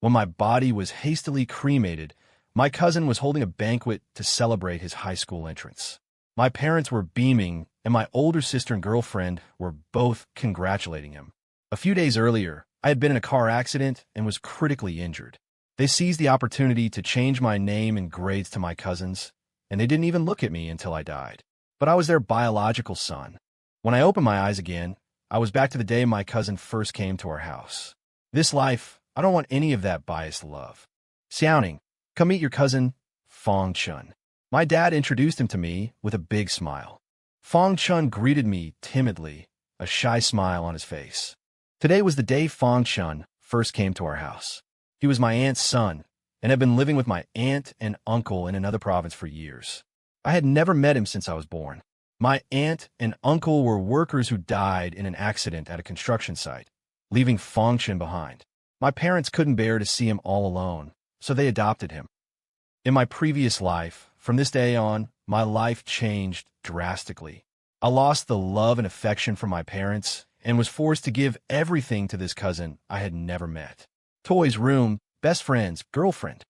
When my body was hastily cremated, my cousin was holding a banquet to celebrate his high school entrance. My parents were beaming, and my older sister and girlfriend were both congratulating him. A few days earlier, I had been in a car accident and was critically injured. They seized the opportunity to change my name and grades to my cousin's, and they didn't even look at me until I died. But I was their biological son. When I opened my eyes again, I was back to the day my cousin first came to our house. This life, I don't want any of that biased love. Xiaoning, come meet your cousin, Fong Chun. My dad introduced him to me with a big smile. Fong Chun greeted me timidly, a shy smile on his face. Today was the day Fong Chun first came to our house. He was my aunt's son, and had been living with my aunt and uncle in another province for years. I had never met him since I was born. My aunt and uncle were workers who died in an accident at a construction site, leaving Fong Chun behind. My parents couldn't bear to see him all alone, so they adopted him. In my previous life, from this day on, my life changed drastically. I lost the love and affection from my parents and was forced to give everything to this cousin I had never met. Toys, room, best friends, girlfriend.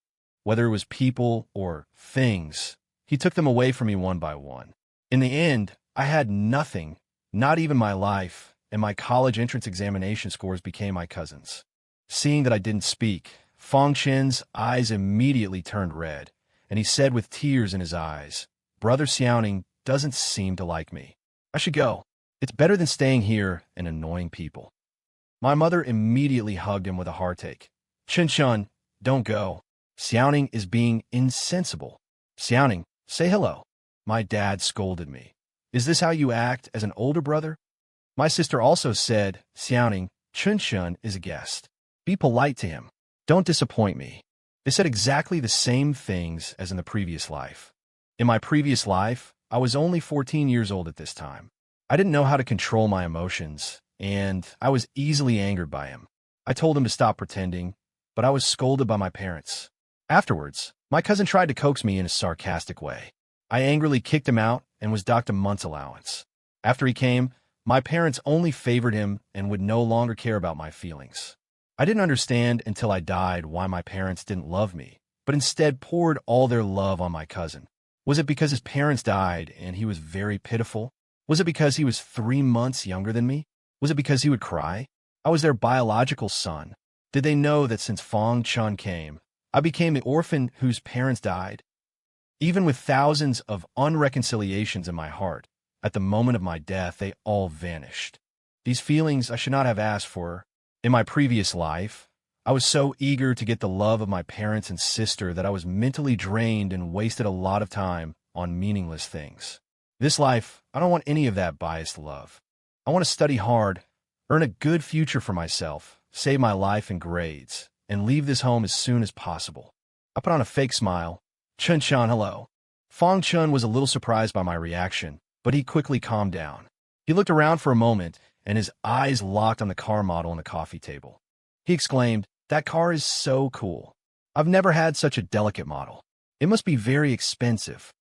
Whether it was people or things, he took them away from me one by one. In the end, I had nothing, not even my life, and my college entrance examination scores became my cousin's. Seeing that I didn't speak, Fong Chen's eyes immediately turned red, and he said with tears in his eyes, "Brother Xiaoning doesn't seem to like me. I should go. It's better than staying here and annoying people." My mother immediately hugged him with a heartache. "Chun, don't go. Xiaoning is being insensible. Xiaoning, say hello." My dad scolded me. "Is this how you act as an older brother?" My sister also said, "Xiaoning, Chun is a guest. Be polite to him. Don't disappoint me." They said exactly the same things as in the previous life. In my previous life, I was only 14 years old at this time. I didn't know how to control my emotions, and I was easily angered by him. I told him to stop pretending, but I was scolded by my parents. Afterwards, my cousin tried to coax me in a sarcastic way. I angrily kicked him out and was docked a month's allowance. After he came, my parents only favored him and would no longer care about my feelings. I didn't understand until I died why my parents didn't love me, but instead poured all their love on my cousin. Was it because his parents died and he was very pitiful? Was it because he was 3 months younger than me? Was it because he would cry? I was their biological son. Did they know that since Fong Chun came, I became the orphan whose parents died? Even with thousands of unreconciliations in my heart, at the moment of my death, they all vanished. These feelings I should not have asked for. In my previous life, I was so eager to get the love of my parents and sister that I was mentally drained and wasted a lot of time on meaningless things. This life, I don't want any of that biased love. I want to study hard, earn a good future for myself, save my life and grades, and leave this home as soon as possible. I put on a fake smile. "Chun, hello." Fong Chun was a little surprised by my reaction, but he quickly calmed down. He looked around for a moment, and his eyes locked on the car model on the coffee table. He exclaimed, "That car is so cool. I've never had such a delicate model. It must be very expensive."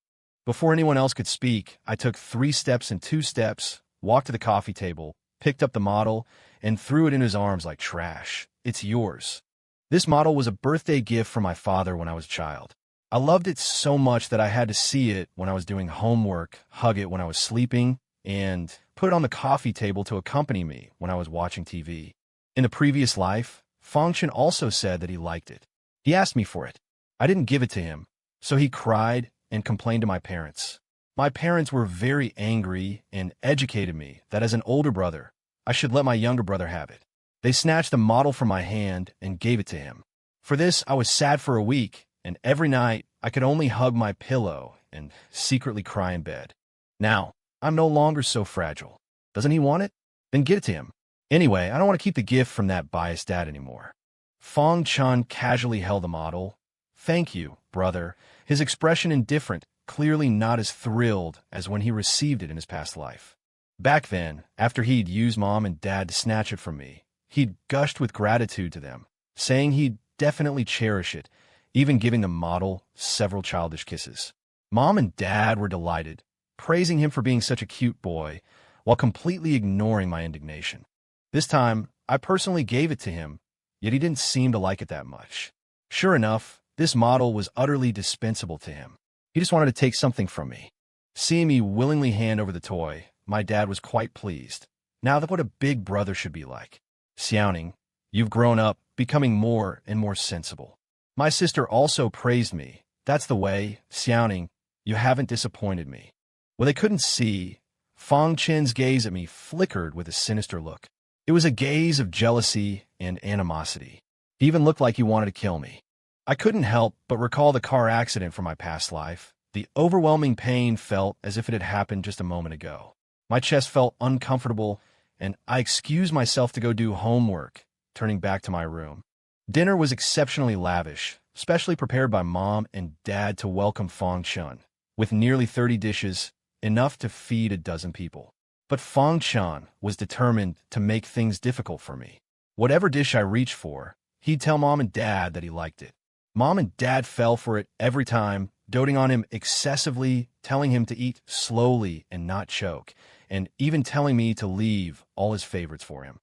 Before anyone else could speak, I took 3 steps and 2 steps, walked to the coffee table, picked up the model, and threw it in his arms like trash. "It's yours." This model was a birthday gift from my father when I was a child. I loved it so much that I had to see it when I was doing homework, hug it when I was sleeping, and put it on the coffee table to accompany me when I was watching TV. In the previous life, Fong Chun also said that he liked it. He asked me for it. I didn't give it to him, so he cried and complained to my parents. My parents were very angry and educated me that as an older brother, I should let my younger brother have it. They snatched the model from my hand and gave it to him. For this, I was sad for a week, and every night I could only hug my pillow and secretly cry in bed. Now, I'm no longer so fragile. Doesn't he want it? Then get it to him. Anyway, I don't want to keep the gift from that biased dad anymore. Fong Chun casually held the model. "Thank you, brother." His expression indifferent, clearly not as thrilled as when he received it in his past life. Back then, after he'd used mom and dad to snatch it from me, he'd gushed with gratitude to them, saying he'd definitely cherish it, even giving the model several childish kisses. Mom and dad were delighted, praising him for being such a cute boy, while completely ignoring my indignation. This time, I personally gave it to him, yet he didn't seem to like it that much. Sure enough, this model was utterly dispensable to him. He just wanted to take something from me. Seeing me willingly hand over the toy, my dad was quite pleased. Now that's what a big brother should be like. Xiaoning, you've grown up, becoming more and more sensible. My sister also praised me. That's the way, Xiaoning, you haven't disappointed me. What they couldn't see, Fang Chen's gaze at me flickered with a sinister look. It was a gaze of jealousy and animosity. He even looked like he wanted to kill me. I couldn't help but recall the car accident from my past life. The overwhelming pain felt as if it had happened just a moment ago. My chest felt uncomfortable, and I excused myself to go do homework, turning back to my room. Dinner was exceptionally lavish, specially prepared by Mom and Dad to welcome Fang Chen, with nearly 30 dishes, enough to feed a dozen people. But Fang Chen was determined to make things difficult for me. Whatever dish I reached for, he'd tell Mom and Dad that he liked it. Mom and Dad fell for it every time, doting on him excessively, telling him to eat slowly and not choke, and even telling me to leave all his favorites for him.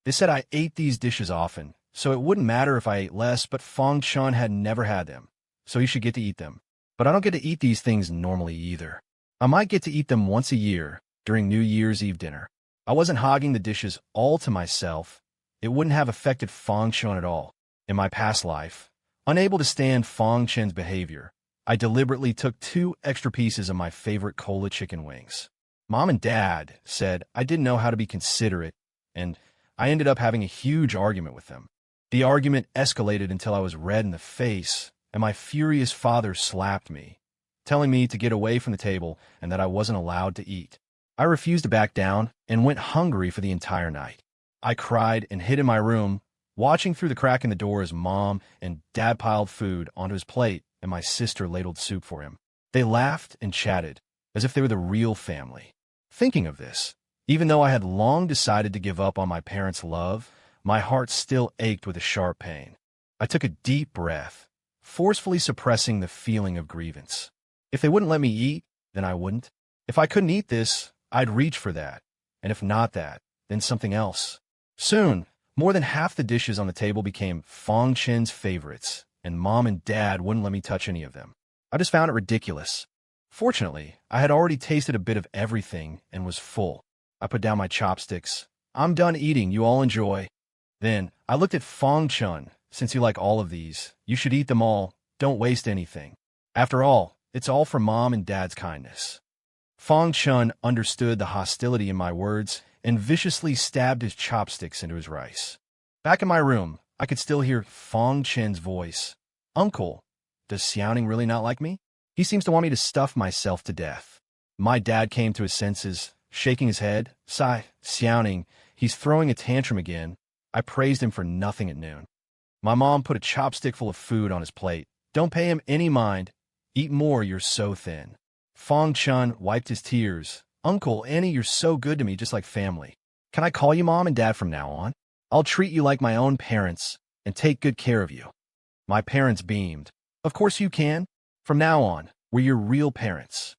They said I ate these dishes often, so it wouldn't matter if I ate less, but Fang Chen had never had them, so he should get to eat them. But I don't get to eat these things normally either. I might get to eat them once a year, during New Year's Eve dinner. I wasn't hogging the dishes all to myself. It wouldn't have affected Fang Chen at all. In my past life, unable to stand Fang Chen's behavior, I deliberately took 2 extra pieces of my favorite cola chicken wings. Mom and Dad said I didn't know how to be considerate, and I ended up having a huge argument with them. The argument escalated until I was red in the face, and my furious father slapped me, telling me to get away from the table and that I wasn't allowed to eat. I refused to back down and went hungry for the entire night. I cried and hid in my room, watching through the crack in the door as Mom and Dad piled food onto his plate and my sister ladled soup for him. They laughed and chatted, as if they were the real family. Thinking of this, even though I had long decided to give up on my parents' love, my heart still ached with a sharp pain. I took a deep breath, forcefully suppressing the feeling of grievance. If they wouldn't let me eat, then I wouldn't. If I couldn't eat this, I'd reach for that, and if not that, then something else. Soon, more than half the dishes on the table became Fang Chen's favorites, and Mom and Dad wouldn't let me touch any of them. I just found it ridiculous. Fortunately, I had already tasted a bit of everything and was full. I put down my chopsticks. I'm done eating, you all enjoy. Then, I looked at Fang Chen. Since you like all of these, you should eat them all. Don't waste anything. After all, it's all for Mom and Dad's kindness. Fang Chen understood the hostility in my words and viciously stabbed his chopsticks into his rice. Back in my room, I could still hear Fang Chen's voice. Uncle, does Xiaoning really not like me? He seems to want me to stuff myself to death. My dad came to his senses, shaking his head. Sigh, Xiaoning, he's throwing a tantrum again. I praised him for nothing at noon. My mom put a chopstick full of food on his plate. Don't pay him any mind. Eat more, you're so thin. Fang Chen wiped his tears. Uncle, Annie, you're so good to me, just like family. Can I call you Mom and Dad from now on? I'll treat you like my own parents and take good care of you. My parents beamed. Of course you can. From now on, we're your real parents.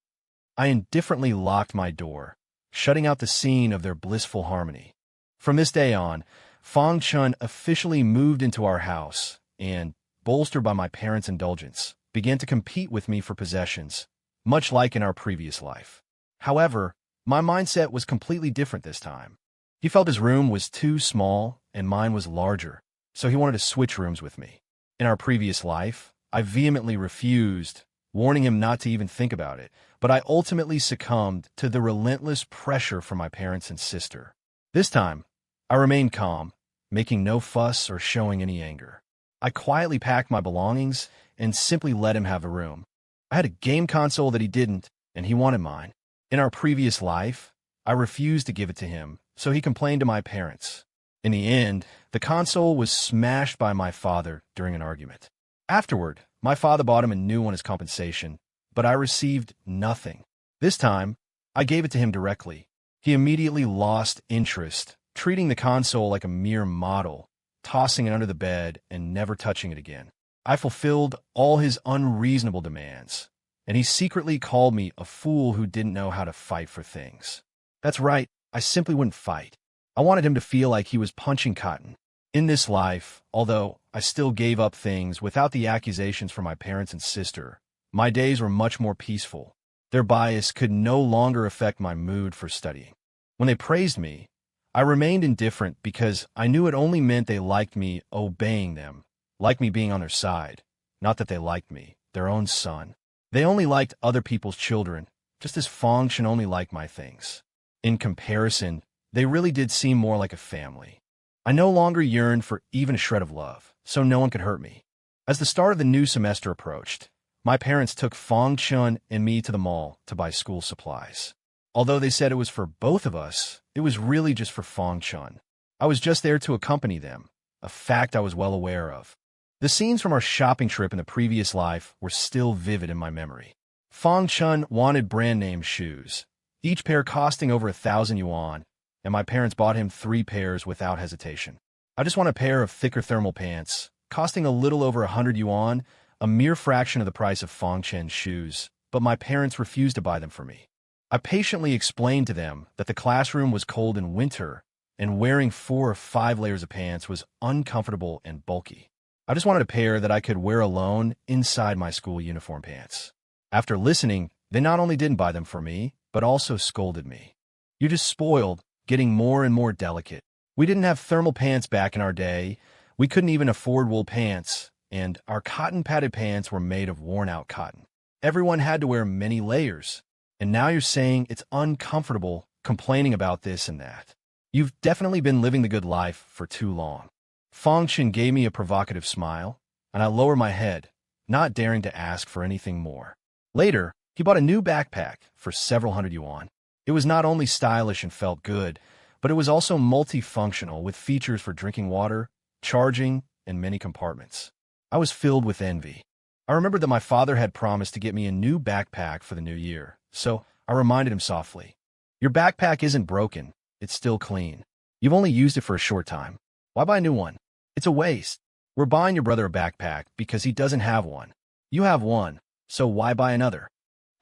I indifferently locked my door, shutting out the scene of their blissful harmony. From this day on, Fang Chen officially moved into our house and, bolstered by my parents' indulgence, began to compete with me for possessions, much like in our previous life. However, my mindset was completely different this time. He felt his room was too small and mine was larger, so he wanted to switch rooms with me. In our previous life, I vehemently refused, warning him not to even think about it, but I ultimately succumbed to the relentless pressure from my parents and sister. This time, I remained calm, making no fuss or showing any anger. I quietly packed my belongings and simply let him have a room. I had a game console that he didn't, and he wanted mine. In our previous life, I refused to give it to him, so he complained to my parents. In the end, the console was smashed by my father during an argument. Afterward, my father bought him a new one as compensation, but I received nothing. This time, I gave it to him directly. He immediately lost interest, treating the console like a mere model, tossing it under the bed and never touching it again. I fulfilled all his unreasonable demands, and he secretly called me a fool who didn't know how to fight for things. That's right, I simply wouldn't fight. I wanted him to feel like he was punching cotton. In this life, although I still gave up things without the accusations from my parents and sister, my days were much more peaceful. Their bias could no longer affect my mood for studying. When they praised me, I remained indifferent because I knew it only meant they liked me obeying them, liked me being on their side, not that they liked me, their own son. They only liked other people's children, just as Fong should only like my things. In comparison, they really did seem more like a family. I no longer yearned for even a shred of love, so no one could hurt me. As the start of the new semester approached, my parents took Fong Chun and me to the mall to buy school supplies. Although they said it was for both of us, it was really just for Fong Chun. I was just there to accompany them, a fact I was well aware of. The scenes from our shopping trip in the previous life were still vivid in my memory. Fong Chun wanted brand-name shoes, each pair costing over 1,000 yuan, and my parents bought him 3 pairs without hesitation. I just want a pair of thicker thermal pants, costing a little over 100 yuan, a mere fraction of the price of Fong Chen's shoes, but my parents refused to buy them for me. I patiently explained to them that the classroom was cold in winter, and wearing 4 or 5 layers of pants was uncomfortable and bulky. I just wanted a pair that I could wear alone inside my school uniform pants. After listening, they not only didn't buy them for me, but also scolded me. "You're just spoiled, getting more and more delicate. We didn't have thermal pants back in our day. We couldn't even afford wool pants, and our cotton-padded pants were made of worn-out cotton. Everyone had to wear many layers, and now you're saying it's uncomfortable, complaining about this and that. You've definitely been living the good life for too long." Fong Chen gave me a provocative smile, and I lowered my head, not daring to ask for anything more. Later, he bought a new backpack for several hundred yuan. It was not only stylish and felt good, but it was also multifunctional with features for drinking water, charging, and many compartments. I was filled with envy. I remembered that my father had promised to get me a new backpack for the new year, so I reminded him softly, "Your backpack isn't broken, it's still clean. You've only used it for a short time. Why buy a new one? It's a waste. We're buying your brother a backpack because he doesn't have one. You have one, so why buy another?"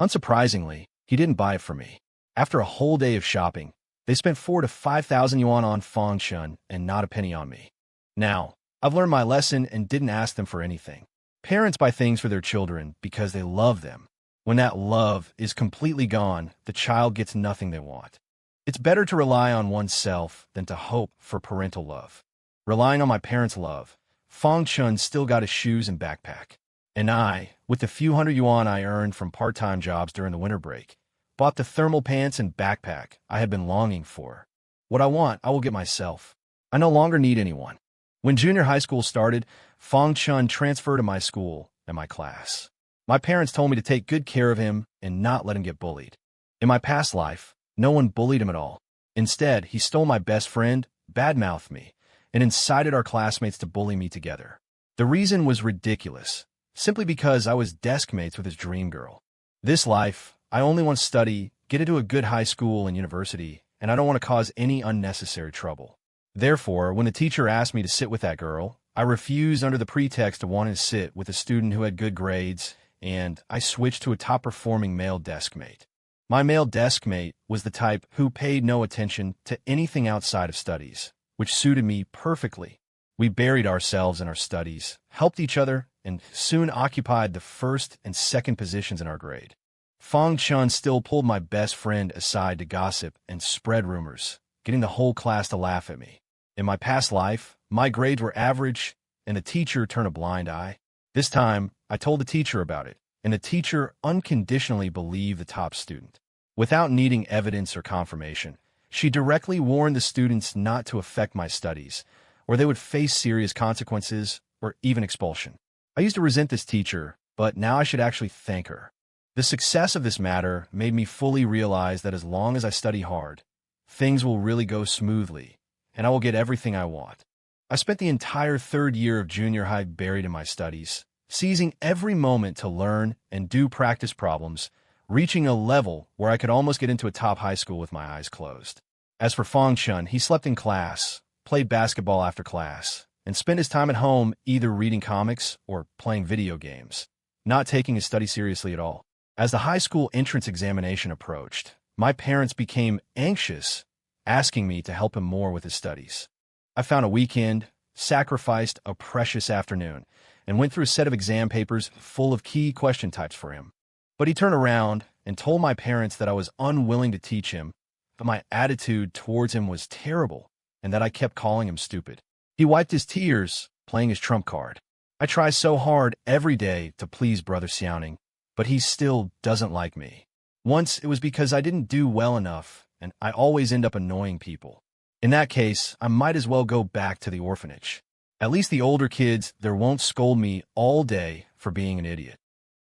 Unsurprisingly, he didn't buy it for me. After a whole day of shopping, they spent 4,000 to 5,000 yuan on Fong Chun and not a penny on me. Now, I've learned my lesson and didn't ask them for anything. Parents buy things for their children because they love them. When that love is completely gone, the child gets nothing they want. It's better to rely on oneself than to hope for parental love. Relying on my parents' love, Fong Chun still got his shoes and backpack. And I, with the few hundred yuan I earned from part-time jobs during the winter break, bought the thermal pants and backpack I had been longing for. What I want, I will get myself. I no longer need anyone. When junior high school started, Fong Chun transferred to my school and my class. My parents told me to take good care of him and not let him get bullied. In my past life, no one bullied him at all. Instead, he stole my best friend, badmouthed me, and incited our classmates to bully me together. The reason was ridiculous, simply because I was desk mates with his dream girl. This life, I only want to study, get into a good high school and university, and I don't want to cause any unnecessary trouble. Therefore, when the teacher asked me to sit with that girl, I refused under the pretext of wanting to sit with a student who had good grades, and I switched to a top-performing male desk mate. My male desk mate was the type who paid no attention to anything outside of studies, which suited me perfectly. We buried ourselves in our studies, helped each other, and soon occupied the first and second positions in our grade. Fong Chun still pulled my best friend aside to gossip and spread rumors, getting the whole class to laugh at me. In my past life, my grades were average, and the teacher turned a blind eye. This time, I told the teacher about it, and the teacher unconditionally believed the top student. Without needing evidence or confirmation, she directly warned the students not to affect my studies, or they would face serious consequences or even expulsion. I used to resent this teacher, but now I should actually thank her. The success of this matter made me fully realize that as long as I study hard, things will really go smoothly, and I will get everything I want. I spent the entire third year of junior high buried in my studies, seizing every moment to learn and do practice problems, reaching a level where I could almost get into a top high school with my eyes closed. As for Fong Chun, he slept in class, played basketball after class, and spent his time at home either reading comics or playing video games, not taking his study seriously at all. As the high school entrance examination approached, my parents became anxious, asking me to help him more with his studies. I found a weekend, sacrificed a precious afternoon and went through a set of exam papers full of key question types for him. But he turned around and told my parents that I was unwilling to teach him, but my attitude towards him was terrible and that I kept calling him stupid. He wiped his tears, playing his trump card. I try so hard every day to please Brother Xiaoning, but he still doesn't like me. Once it was because I didn't do well enough, and I always end up annoying people. In that case, I might as well go back to the orphanage. At least the older kids there won't scold me all day for being an idiot.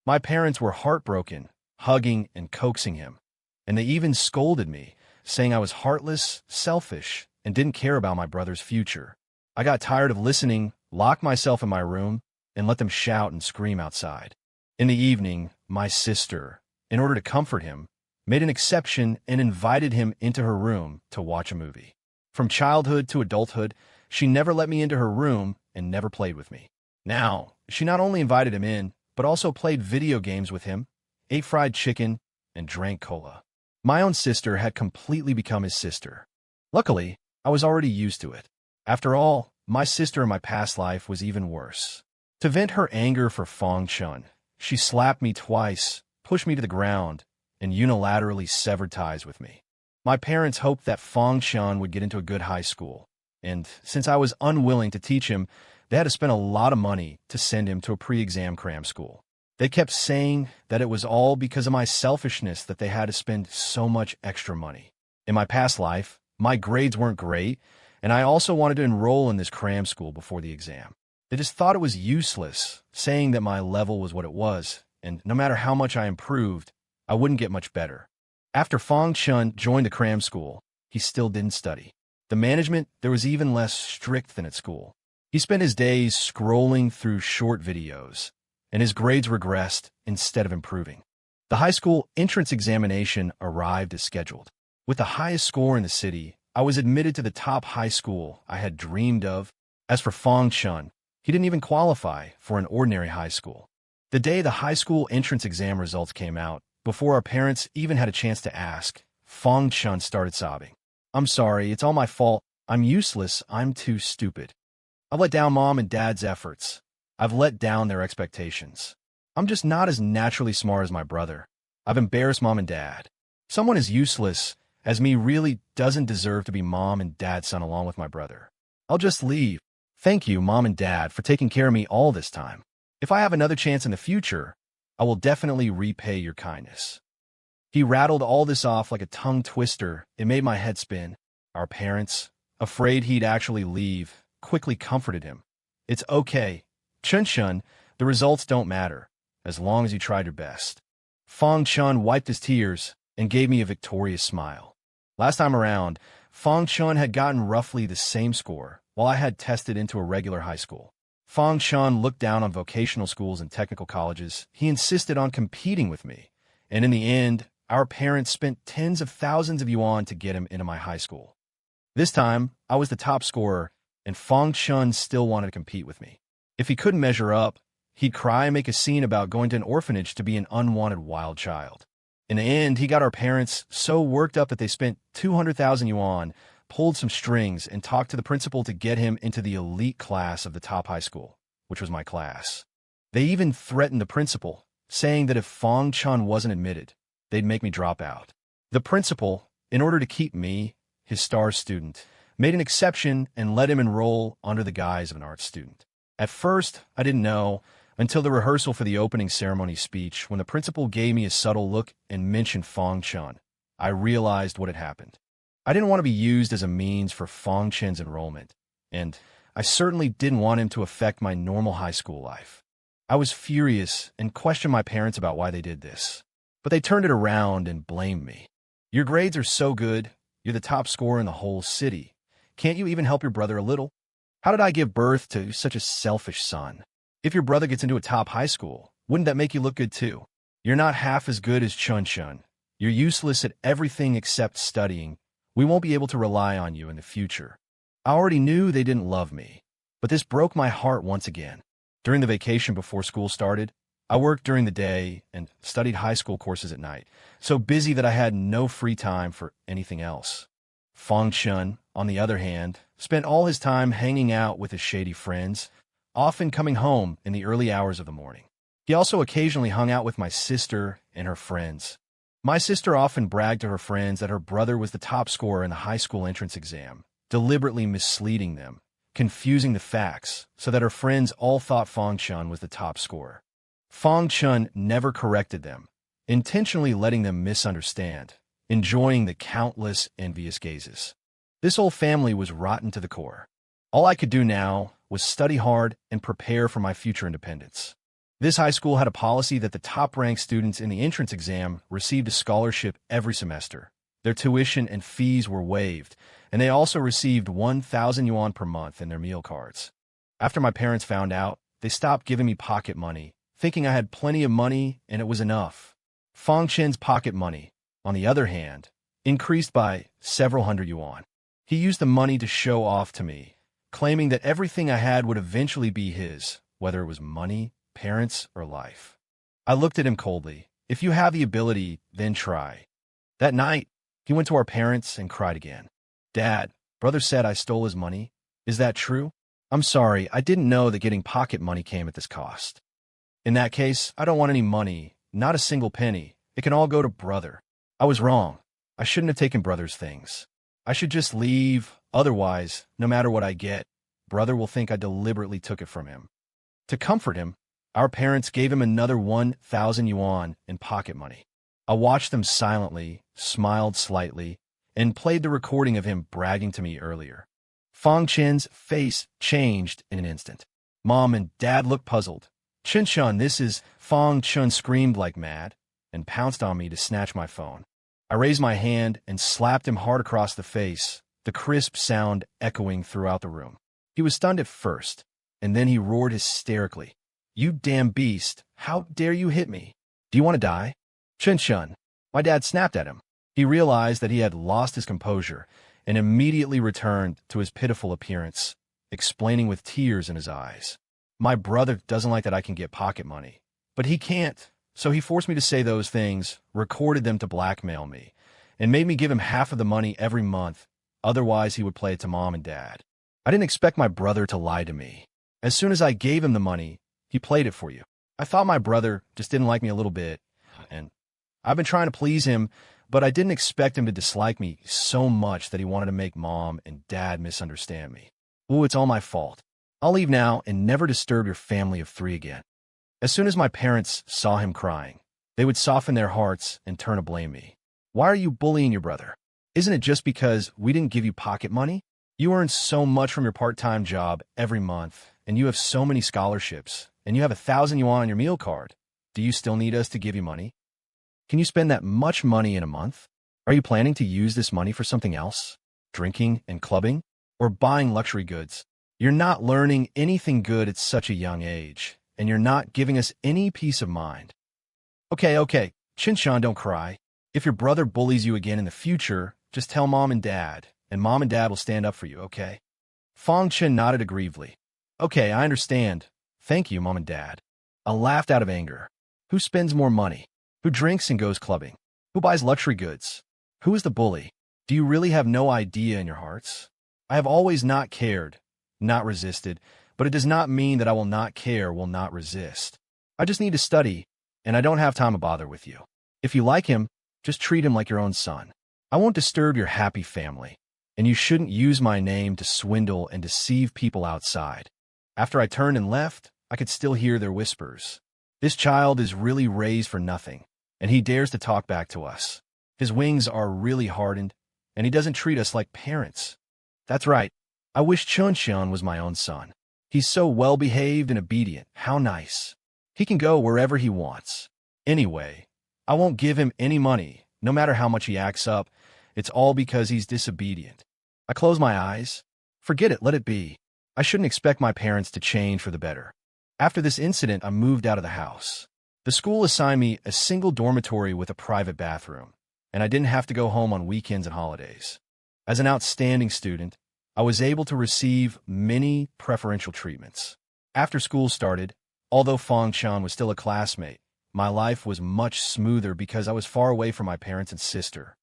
My parents were heartbroken, hugging and coaxing him, and they even scolded me, saying I was heartless, selfish, and didn't care about my brother's future. I got tired of listening, locked myself in my room, and let them shout and scream outside. In the evening, my sister, in order to comfort him, made an exception and invited him into her room to watch a movie. From childhood to adulthood, she never let me into her room and never played with me. Now, she not only invited him in, but also played video games with him, ate fried chicken, and drank cola. My own sister had completely become his sister. Luckily, I was already used to it. After all, my sister in my past life was even worse. To vent her anger for Fong Chun, she slapped me twice, pushed me to the ground, and unilaterally severed ties with me. My parents hoped that Fong Chun would get into a good high school, and since I was unwilling to teach him, they had to spend a lot of money to send him to a pre-exam cram school. They kept saying that it was all because of my selfishness that they had to spend so much extra money. In my past life, my grades weren't great, and I also wanted to enroll in this cram school before the exam. They just thought it was useless, saying that my level was what it was, and no matter how much I improved, I wouldn't get much better. After Fong Chun joined the cram school, he still didn't study. The management there was even less strict than at school. He spent his days scrolling through short videos, and his grades regressed instead of improving. The high school entrance examination arrived as scheduled. With the highest score in the city, I was admitted to the top high school I had dreamed of. As for Fong Chun, he didn't even qualify for an ordinary high school. The day the high school entrance exam results came out, before our parents even had a chance to ask, Fong Chun started sobbing. "I'm sorry, it's all my fault. I'm useless. I'm too stupid. I've let down Mom and Dad's efforts. I've let down their expectations. I'm just not as naturally smart as my brother. I've embarrassed Mom and Dad. Someone as useless as me really doesn't deserve to be Mom and Dad's son along with my brother. I'll just leave. Thank you, Mom and Dad, for taking care of me all this time. If I have another chance in the future, I will definitely repay your kindness." He rattled all this off like a tongue twister. It made my head spin. Our parents, afraid he'd actually leave, quickly comforted him. "It's okay. Chun Chun, the results don't matter, as long as you tried your best." Fong Chun wiped his tears and gave me a victorious smile. Last time around, Fong Chun had gotten roughly the same score, while I had tested into a regular high school. Fong Chun looked down on vocational schools and technical colleges. He insisted on competing with me, and in the end, our parents spent tens of thousands of yuan to get him into my high school. This time, I was the top scorer, and Fong Chun still wanted to compete with me. If he couldn't measure up, he'd cry and make a scene about going to an orphanage to be an unwanted wild child. In the end, he got our parents so worked up that they spent 200,000 yuan, pulled some strings, and talked to the principal to get him into the elite class of the top high school, which was my class. They even threatened the principal, saying that if Fong Chun wasn't admitted, they'd make me drop out. The principal, in order to keep me, his star student, made an exception and let him enroll under the guise of an art student. At first, I didn't know, until the rehearsal for the opening ceremony speech, when the principal gave me a subtle look and mentioned Fong Chun. I realized what had happened. I didn't want to be used as a means for Fong Chun's enrollment, and I certainly didn't want him to affect my normal high school life. I was furious and questioned my parents about why they did this, but they turned it around and blamed me. "Your grades are so good. You're the top scorer in the whole city. Can't you even help your brother a little? How did I give birth to such a selfish son? If your brother gets into a top high school, wouldn't that make you look good too? You're not half as good as Chun Chun. You're useless at everything except studying. We won't be able to rely on you in the future." I already knew they didn't love me, but this broke my heart once again. During the vacation before school started, I worked during the day and studied high school courses at night, so busy that I had no free time for anything else. Fong Chun, on the other hand, spent all his time hanging out with his shady friends, often coming home in the early hours of the morning. He also occasionally hung out with my sister and her friends. My sister often bragged to her friends that her brother was the top scorer in the high school entrance exam, deliberately misleading them, confusing the facts, so that her friends all thought Fong Chun was the top scorer. Fong Chun never corrected them, intentionally letting them misunderstand, enjoying the countless envious gazes. This whole family was rotten to the core. All I could do now was study hard and prepare for my future independence. This high school had a policy that the top-ranked students in the entrance exam received a scholarship every semester. Their tuition and fees were waived, and they also received 1,000 yuan per month in their meal cards. After my parents found out, they stopped giving me pocket money, thinking I had plenty of money and it was enough. Fong Chen's pocket money, on the other hand, increased by several hundred yuan. He used the money to show off to me, claiming that everything I had would eventually be his, whether it was money, parents, or life. I looked at him coldly. If you have the ability, then try. That night, he went to our parents and cried again. Dad, brother said I stole his money. Is that true? I'm sorry, I didn't know that getting pocket money came at this cost. In that case, I don't want any money, not a single penny. It can all go to brother. I was wrong. I shouldn't have taken brother's things. I should just leave. Otherwise, no matter what I get, brother will think I deliberately took it from him. To comfort him, our parents gave him another 1,000 yuan in pocket money. I watched them silently, smiled slightly, and played the recording of him bragging to me earlier. Fong Chen's face changed in an instant. Mom and Dad looked puzzled. Chun, this is... Fong Chun screamed like mad and pounced on me to snatch my phone. I raised my hand and slapped him hard across the face, the crisp sound echoing throughout the room. He was stunned at first, and then he roared hysterically. You damn beast, how dare you hit me? Do you want to die? Chun. My dad snapped at him. He realized that he had lost his composure and immediately returned to his pitiful appearance, explaining with tears in his eyes. My brother doesn't like that I can get pocket money, but he can't, so he forced me to say those things, recorded them to blackmail me, and made me give him half of the money every month, otherwise he would play it to Mom and Dad. I didn't expect my brother to lie to me. As soon as I gave him the money, he played it for you. I thought my brother just didn't like me a little bit, and I've been trying to please him, but I didn't expect him to dislike me so much that he wanted to make Mom and Dad misunderstand me. Ooh, it's all my fault. I'll leave now and never disturb your family of 3 again. As soon as my parents saw him crying, they would soften their hearts and turn to blame me. Why are you bullying your brother? Isn't it just because we didn't give you pocket money? You earn so much from your part-time job every month, and you have so many scholarships, and you have 1,000 yuan on your meal card. Do you still need us to give you money? Can you spend that much money in a month? Are you planning to use this money for something else? Drinking and clubbing? Or buying luxury goods? You're not learning anything good at such a young age, and you're not giving us any peace of mind. Okay, Chun, don't cry. If your brother bullies you again in the future, just tell Mom and Dad will stand up for you, okay? Fong Chen nodded aggrievedly. Okay, I understand. Thank you, Mom and Dad. I laughed out of anger. Who spends more money? Who drinks and goes clubbing? Who buys luxury goods? Who is the bully? Do you really have no idea in your hearts? I have always not cared, not resisted, but it does not mean that I will not care, will not resist. I just need to study, and I don't have time to bother with you. If you like him, just treat him like your own son. I won't disturb your happy family, and you shouldn't use my name to swindle and deceive people outside. After I turned and left, I could still hear their whispers. This child is really raised for nothing, and he dares to talk back to us. His wings are really hardened, and he doesn't treat us like parents. That's right. I wish Chun was my own son. He's so well-behaved and obedient. How nice. He can go wherever he wants. Anyway, I won't give him any money, no matter how much he acts up. It's all because he's disobedient. I close my eyes. Forget it, let it be. I shouldn't expect my parents to change for the better. After this incident, I moved out of the house. The school assigned me a single dormitory with a private bathroom, and I didn't have to go home on weekends and holidays. As an outstanding student, I was able to receive many preferential treatments. After school started, although Fong Chan was still a classmate, my life was much smoother because I was far away from my parents and sister.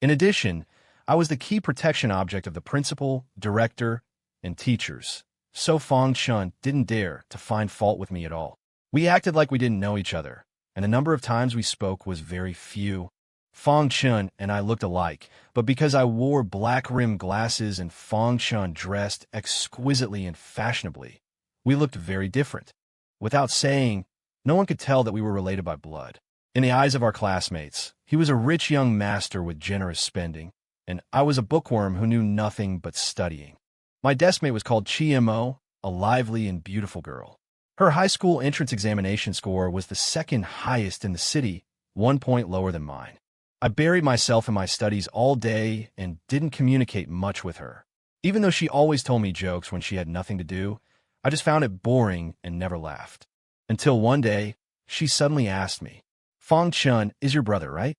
In addition, I was the key protection object of the principal, director, and teachers, so Fong Chun didn't dare to find fault with me at all. We acted like we didn't know each other, and the number of times we spoke was very few. Fong Chun and I looked alike, but because I wore black-rimmed glasses and Fong Chun dressed exquisitely and fashionably, we looked very different. Without saying, no one could tell that we were related by blood. In the eyes of our classmates, he was a rich young master with generous spending, and I was a bookworm who knew nothing but studying. My deskmate was called Chi-Mo, a lively and beautiful girl. Her high school entrance examination score was the second highest in the city, 1 point lower than mine. I buried myself in my studies all day and didn't communicate much with her. Even though she always told me jokes when she had nothing to do, I just found it boring and never laughed. Until one day, she suddenly asked me, "Fong Chun is your brother, right?"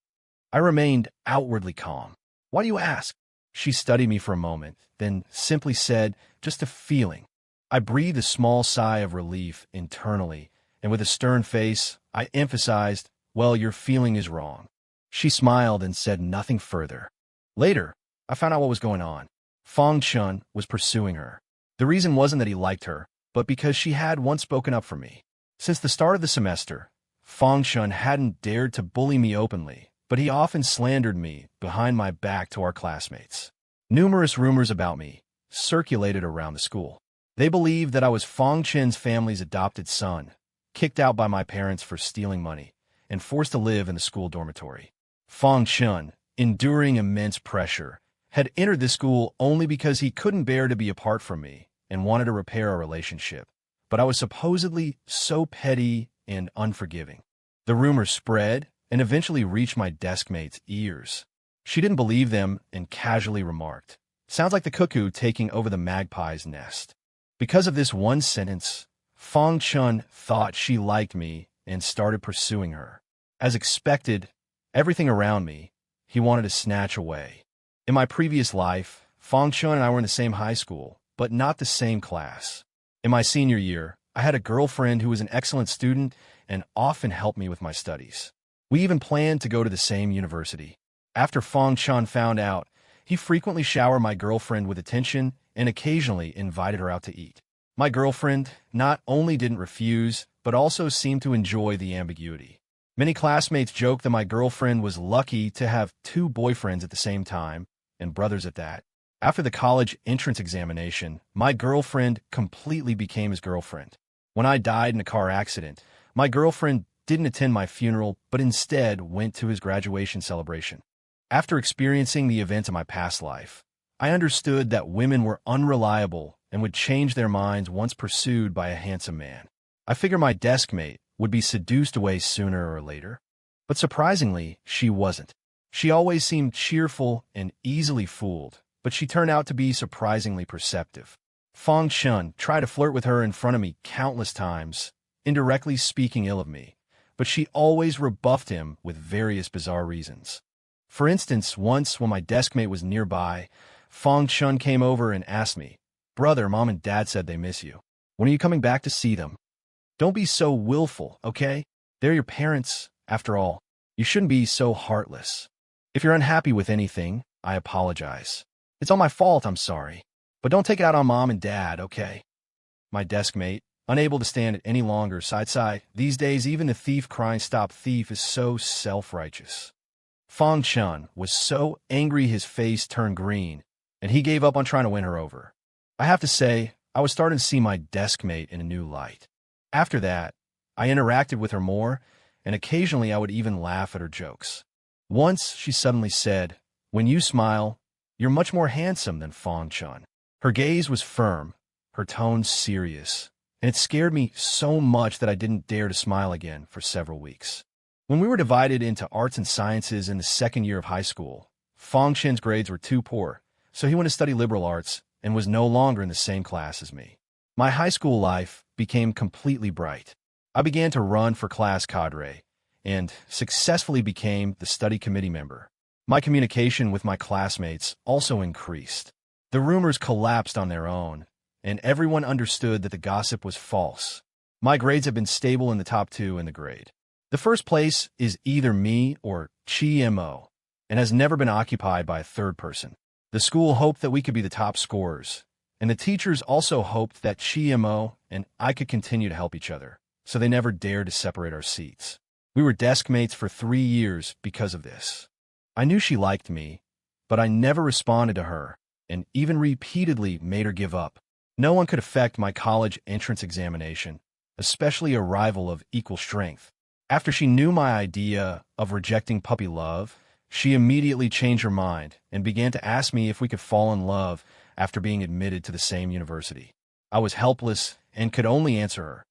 I remained outwardly calm. "Why do you ask?" She studied me for a moment, then simply said, "Just a feeling." I breathed a small sigh of relief internally, and with a stern face, I emphasized, "Well, your feeling is wrong." She smiled and said nothing further. Later, I found out what was going on. Fong Chun was pursuing her. The reason wasn't that he liked her, but because she had once spoken up for me. Since the start of the semester, Fong Chun hadn't dared to bully me openly, but he often slandered me behind my back to our classmates. Numerous rumors about me circulated around the school. They believed that I was Fong Chun's family's adopted son, kicked out by my parents for stealing money, and forced to live in the school dormitory. Fong Chun, enduring immense pressure, had entered the school only because he couldn't bear to be apart from me and wanted to repair our relationship. But I was supposedly so petty and unforgiving. The rumors spread and eventually reached my deskmate's ears. She didn't believe them and casually remarked, "Sounds like the cuckoo taking over the magpie's nest." Because of this one sentence, Fong Chun thought she liked me and started pursuing her. As expected, everything around me, he wanted to snatch away. In my previous life, Fong Chun and I were in the same high school, but not the same class. In my senior year, I had a girlfriend who was an excellent student and often helped me with my studies. We even planned to go to the same university. After Fong Chun found out, he frequently showered my girlfriend with attention and occasionally invited her out to eat. My girlfriend not only didn't refuse, but also seemed to enjoy the ambiguity. Many classmates joked that my girlfriend was lucky to have 2 boyfriends at the same time, and brothers at that. After the college entrance examination, my girlfriend completely became his girlfriend. When I died in a car accident, my girlfriend didn't attend my funeral, but instead went to his graduation celebration. After experiencing the events of my past life, I understood that women were unreliable and would change their minds once pursued by a handsome man. I figured my deskmate would be seduced away sooner or later. But surprisingly, she wasn't. She always seemed cheerful and easily fooled, but she turned out to be surprisingly perceptive. Fong Chun tried to flirt with her in front of me countless times, indirectly speaking ill of me, but she always rebuffed him with various bizarre reasons. For instance, once when my deskmate was nearby, Fong Chun came over and asked me, "Brother, Mom and Dad said they miss you. When are you coming back to see them? Don't be so willful, okay? They're your parents, after all. You shouldn't be so heartless. If you're unhappy with anything, I apologize. It's all my fault, I'm sorry. But don't take it out on Mom and Dad, okay?" My deskmate, unable to stand it any longer, sighed. These days, even the thief crying "stop thief" is so self-righteous. Fong Chun was so angry his face turned green, and he gave up on trying to win her over. I have to say, I was starting to see my deskmate in a new light. After that, I interacted with her more, and occasionally I would even laugh at her jokes. Once she suddenly said, "When you smile, you're much more handsome than Fong Chun." Her gaze was firm, her tone serious, and it scared me so much that I didn't dare to smile again for several weeks. When we were divided into arts and sciences in the second year of high school, Fong Chun's grades were too poor, so he went to study liberal arts and was no longer in the same class as me. My high school life became completely bright. I began to run for class cadre and successfully became the study committee member. My communication with my classmates also increased. The rumors collapsed on their own, and everyone understood that the gossip was false. My grades have been stable in the top 2 in the grade. The first place is either me or Chi-Mo. and has never been occupied by a third person. The school hoped that we could be the top scorers, and the teachers also hoped that Chimo and I could continue to help each other, so they never dared to separate our seats. We were desk mates for 3 years because of this. I knew she liked me, but I never responded to her, and even repeatedly made her give up. No one could affect my college entrance examination, especially a rival of equal strength. After she knew my idea of rejecting puppy love, she immediately changed her mind and began to ask me if we could fall in love after being admitted to the same university. I was helpless and could only answer her,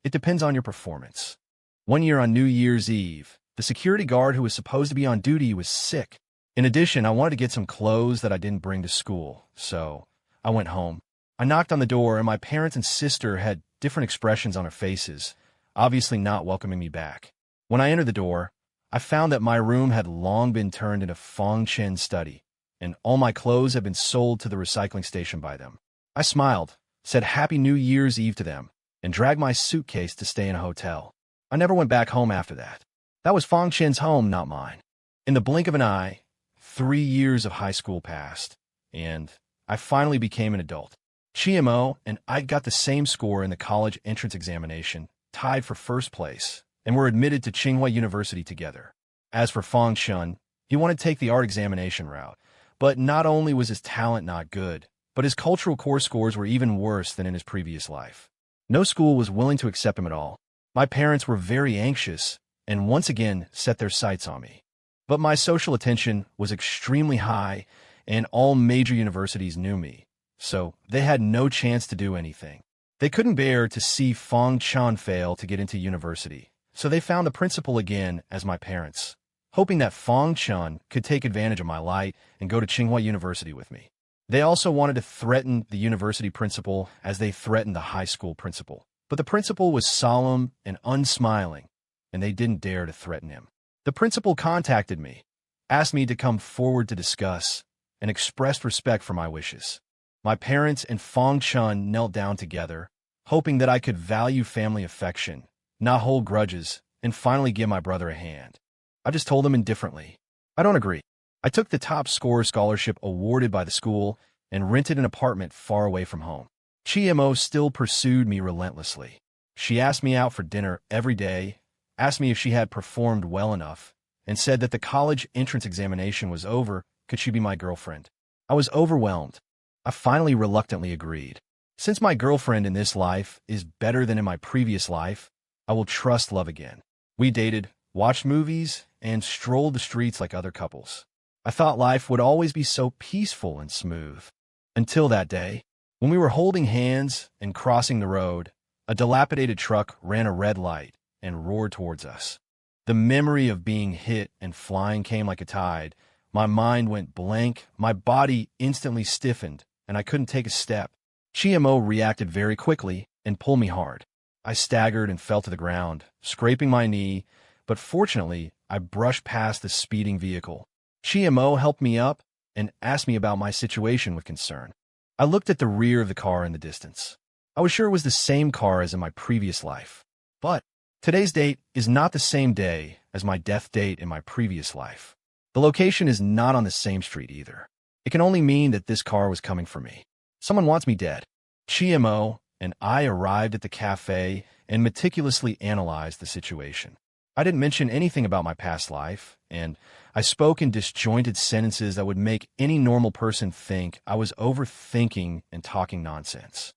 "It depends on your performance." One year on New Year's Eve, the security guard who was supposed to be on duty was sick. In addition, I wanted to get some clothes that I didn't bring to school, so I went home. I knocked on the door, and my parents and sister had different expressions on their faces, obviously not welcoming me back. When I entered the door, I found that my room had long been turned into Fong Chen's study, and all my clothes had been sold to the recycling station by them. I smiled, said Happy New Year's Eve to them, and dragged my suitcase to stay in a hotel. I never went back home after that. That was Fong Chen's home, not mine. In the blink of an eye, 3 years of high school passed, and I finally became an adult. Chimo and I got the same score in the college entrance examination, tied for first place, and were admitted to Tsinghua University together. As for Fong Chen, he wanted to take the art examination route, but not only was his talent not good, but his cultural core scores were even worse than in his previous life. No school was willing to accept him at all. My parents were very anxious and once again set their sights on me. But my social attention was extremely high, and all major universities knew me, so they had no chance to do anything. They couldn't bear to see Fong Chen fail to get into university, so they found the principal again as my parents, hoping that Fong Chen could take advantage of my light and go to Tsinghua University with me. They also wanted to threaten the university principal as they threatened the high school principal. But the principal was solemn and unsmiling, and they didn't dare to threaten him. The principal contacted me, asked me to come forward to discuss, and expressed respect for my wishes. My parents and Fong Chen knelt down together, hoping that I could value family affection, not hold grudges, and finally give my brother a hand. I just told him indifferently, "I don't agree." I took the top scorer scholarship awarded by the school and rented an apartment far away from home. Chimo still pursued me relentlessly. She asked me out for dinner every day, asked me if she had performed well enough, and said that the college entrance examination was over, could she be my girlfriend? I was overwhelmed. I finally reluctantly agreed. Since my girlfriend in this life is better than in my previous life, I will trust love again. We dated, watched movies, and strolled the streets like other couples. I thought life would always be so peaceful and smooth. Until that day, when we were holding hands and crossing the road, a dilapidated truck ran a red light and roared towards us. The memory of being hit and flying came like a tide. My mind went blank, my body instantly stiffened, and I couldn't take a step. Chimo reacted very quickly and pulled me hard. I staggered and fell to the ground, scraping my knee, but fortunately, I brushed past the speeding vehicle. Chimo helped me up and asked me about my situation with concern. I looked at the rear of the car in the distance. I was sure it was the same car as in my previous life. But today's date is not the same day as my death date in my previous life. The location is not on the same street either. It can only mean that this car was coming for me. Someone wants me dead. Chimo and I arrived at the cafe and meticulously analyzed the situation. I didn't mention anything about my past life, and I spoke in disjointed sentences that would make any normal person think I was overthinking and talking nonsense.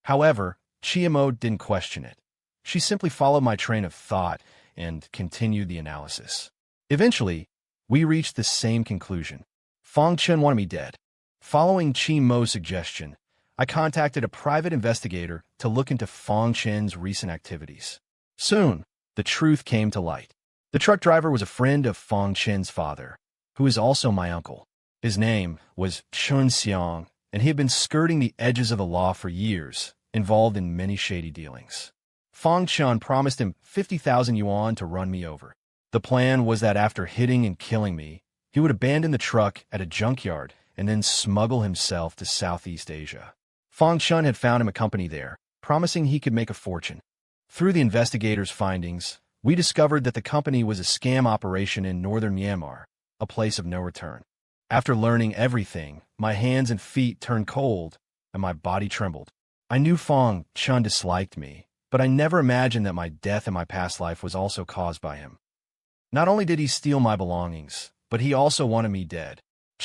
However, Chimo didn't question it. She simply followed my train of thought and continued the analysis. Eventually, we reached the same conclusion. Fong Chen wanted me dead. Following Chimo's suggestion, I contacted a private investigator to look into Fong Chen's recent activities. Soon, the truth came to light. The truck driver was a friend of Fong Chen's father, who is also my uncle. His name was Chun Xiang, and he had been skirting the edges of the law for years, involved in many shady dealings. Fong Chen promised him 50,000 yuan to run me over. The plan was that after hitting and killing me, he would abandon the truck at a junkyard and then smuggle himself to Southeast Asia. Fong Chen had found him a company there, promising he could make a fortune. Through the investigators' findings, we discovered that the company was a scam operation in northern Myanmar. a place of no return. After learning everything, my hands and feet turned cold, and my body trembled. I knew Fang Chun disliked me, but I never imagined that my death in my past life was also caused by him. Not only did he steal my belongings, but he also wanted me dead.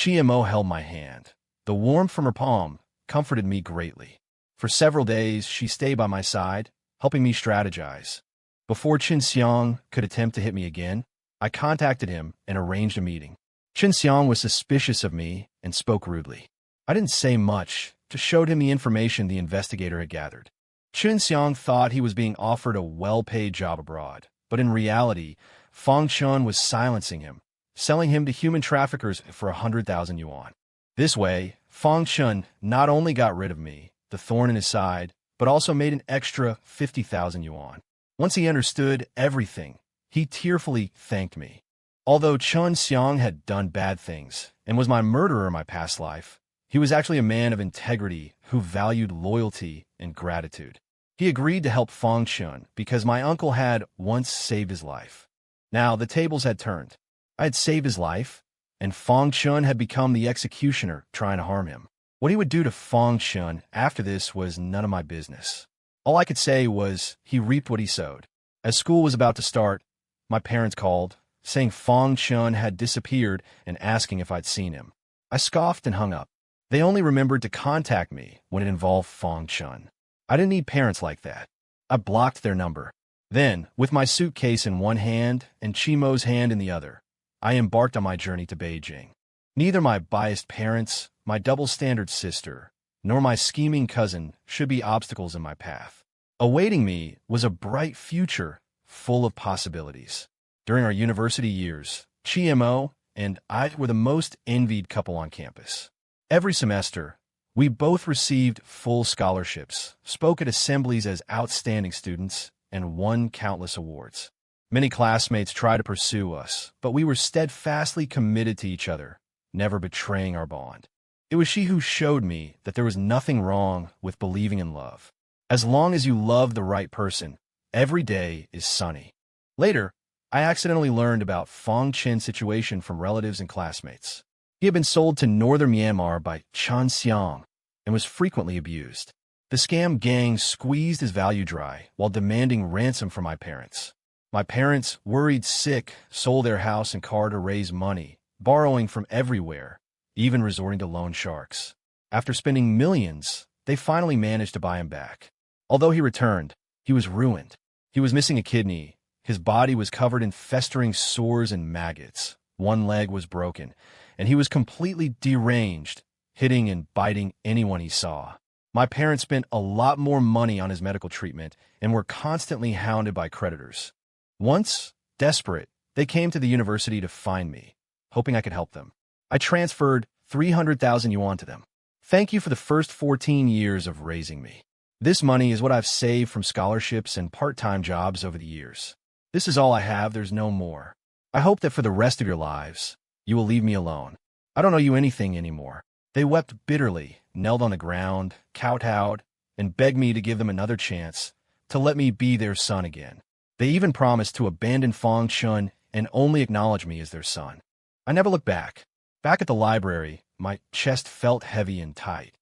Mo held my hand. The warmth from her palm comforted me greatly. For several days, she stayed by my side, helping me strategize. Before Xiang could attempt to hit me again, I contacted him and arranged a meeting. Xiang was suspicious of me and spoke rudely. I didn't say much, just showed him the information the investigator had gathered. Xiang thought he was being offered a well-paid job abroad, but in reality, Fang Chun was silencing him, selling him to human traffickers for 100,000 yuan. This way, Fang Chun not only got rid of me, the thorn in his side, but also made an extra 50,000 yuan. Once he understood everything, he tearfully thanked me. Although Chun Xiang had done bad things and was my murderer in my past life, he was actually a man of integrity who valued loyalty and gratitude. He agreed to help Fang Chun because my uncle had once saved his life. Now the tables had turned. I had saved his life, and Fang Chun had become the executioner trying to harm him. What he would do to Fang Chun after this was none of my business. All I could say was he reaped what he sowed. As school was about to start, my parents called, saying Fang Chun had disappeared and asking if I'd seen him. I scoffed and hung up. They only remembered to contact me when it involved Fang Chun. I didn't need parents like that. I blocked their number. Then, with my suitcase in one hand and Chimo's hand in the other, I embarked on my journey to Beijing. Neither my biased parents, my double-standard sister, nor my scheming cousin should be obstacles in my path. Awaiting me was a bright future full of possibilities. During our university years, Mo and I were the most envied couple on campus. Every semester, we both received full scholarships, spoke at assemblies as outstanding students, and won countless awards. Many classmates tried to pursue us, but we were steadfastly committed to each other, never betraying our bond. It was she who showed me that there was nothing wrong with believing in love. As long as you love the right person, every day is sunny. Later, I accidentally learned about Fang Chen's situation from relatives and classmates. He had been sold to northern Myanmar by Chun Xiang and was frequently abused. The scam gang squeezed his value dry while demanding ransom from my parents. My parents, worried sick, sold their house and car to raise money, borrowing from everywhere, even resorting to loan sharks. After spending millions, they finally managed to buy him back. Although he returned, he was ruined. He was missing a kidney. His body was covered in festering sores and maggots. One leg was broken, and he was completely deranged, hitting and biting anyone he saw. My parents spent a lot more money on his medical treatment and were constantly hounded by creditors. Once, desperate, they came to the university to find me, hoping I could help them. I transferred 300,000 yuan to them. Thank you for the first 14 years of raising me. This money is what I've saved from scholarships and part-time jobs over the years. This is all I have, there's no more. I hope that for the rest of your lives, you will leave me alone. I don't owe you anything anymore. They wept bitterly, knelt on the ground, kowtowed, and begged me to give them another chance, to let me be their son again. They even promised to abandon Fang Chun and only acknowledge me as their son. I never looked back. Back at the library, my chest felt heavy and tight.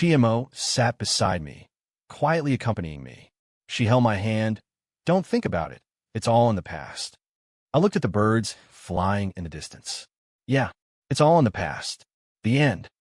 Mo sat beside me, quietly accompanying me. She held my hand. Don't think about it. It's all in the past. I looked at the birds flying in the distance. Yeah, it's all in the past. The end.